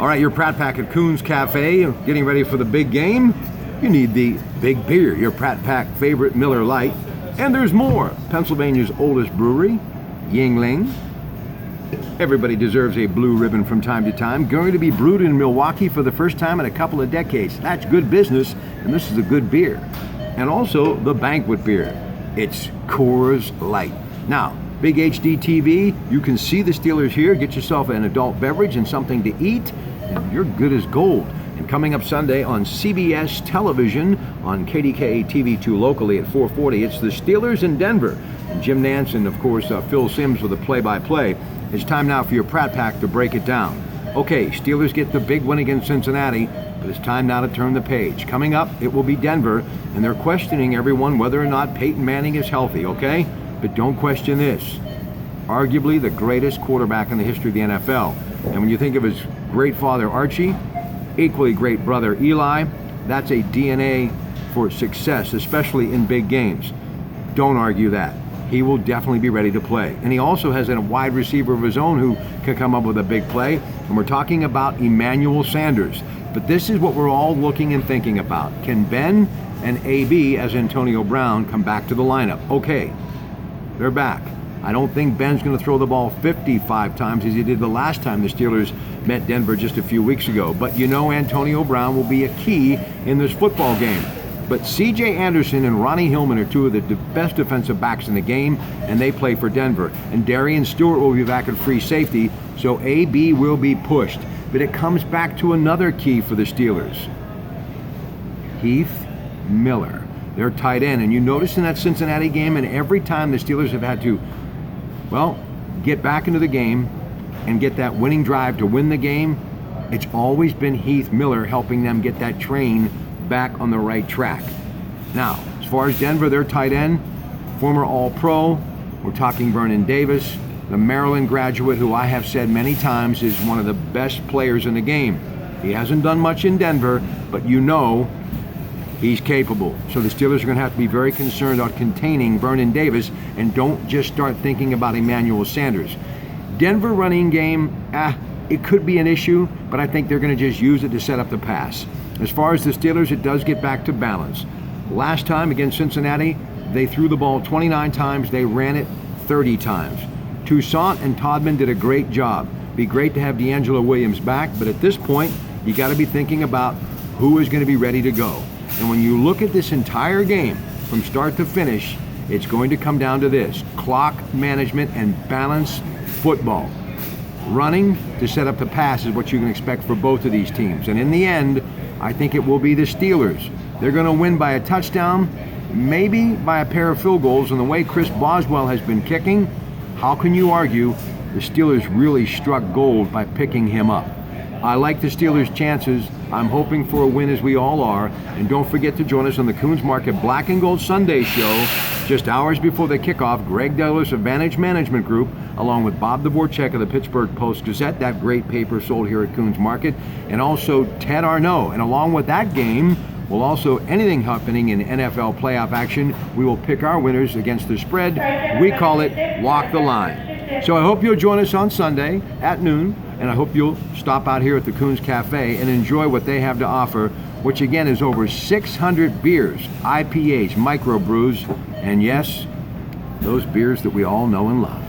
All right, your Pratt Pack at Coons Cafe, getting ready for the big game. You need the big beer, your Pratt Pack favorite Miller Lite. And there's more. Pennsylvania's oldest brewery, Yingling. Everybody deserves a blue ribbon from time to time. Going to be brewed in Milwaukee for the first time in a couple of decades. That's good business, and this is a good beer. And also the banquet beer. It's Coors Light. Now, big HD TV, you can see the Steelers here. Get yourself an adult beverage and something to eat, and you're good as gold. And coming up Sunday on CBS television on KDKA TV2 locally at 4:40, it's the Steelers in Denver. And Jim Nance and, of course, Phil Simms with the play-by-play. It's time now for your Pratt Pack to break it down. Okay, Steelers get the big win against Cincinnati, but it's time now to turn the page. Coming up, it will be Denver, and they're questioning everyone whether or not Peyton Manning is healthy, okay? But don't question this. Arguably the greatest quarterback in the history of the NFL. And when you think of his great father, Archie, equally great brother, Eli, that's a DNA for success, especially in big games. Don't argue that. He will definitely be ready to play. And he also has a wide receiver of his own who can come up with a big play. And we're talking about Emmanuel Sanders. But this is what we're all looking and thinking about. Can Ben and AB, as Antonio Brown, come back to the lineup? Okay, they're back. I don't think Ben's going to throw the ball 55 times as he did the last time the Steelers met Denver just a few weeks ago. But you know Antonio Brown will be a key in this football game. But C.J. Anderson and Ronnie Hillman are two of the best defensive backs in the game, and they play for Denver. And Darian Stewart will be back at free safety, so AB will be pushed. But it comes back to another key for the Steelers. Heath Miller, their tight end. And you notice in that Cincinnati game, and every time the Steelers have had to, well, get back into the game and get that winning drive to win the game, it's always been Heath Miller helping them get that train back on the right track. Now, as far as Denver, their tight end, former All-Pro, we're talking Vernon Davis, the Maryland graduate who I have said many times is one of the best players in the game. He hasn't done much in Denver, but you know he's capable. So the Steelers are going to have to be very concerned about containing Vernon Davis and don't just start thinking about Emmanuel Sanders. Denver running game, it could be an issue, but I think they're going to just use it to set up the pass. As far as the Steelers, it does get back to balance. Last time against Cincinnati, they threw the ball 29 times, they ran it 30 times. Toussaint and Todman did a great job. Be great to have D'Angelo Williams back, but at this point, you got to be thinking about who is going to be ready to go. And when you look at this entire game, from start to finish, it's going to come down to this: clock management and balanced football. Running to set up the pass is what you can expect for both of these teams. And in the end, I think it will be the Steelers. They're going to win by a touchdown, maybe by a pair of field goals. And the way Chris Boswell has been kicking, how can you argue the Steelers really struck gold by picking him up? I like the Steelers' chances. I'm hoping for a win, as we all are. And don't forget to join us on the Coons Market Black and Gold Sunday show just hours before the kickoff. Greg Douglas of Vantage Management Group, along with Bob Dvorak of the Pittsburgh Post-Gazette, that great paper sold here at Coons Market, and also Ted Arnaud. And along with that game, will also anything happening in NFL playoff action, we will pick our winners against the spread. We call it Walk the Line. So I hope you'll join us on Sunday at noon, and I hope you'll stop out here at the Coons Cafe and enjoy what they have to offer, which again is over 600 beers, IPAs, microbrews, and yes, those beers that we all know and love.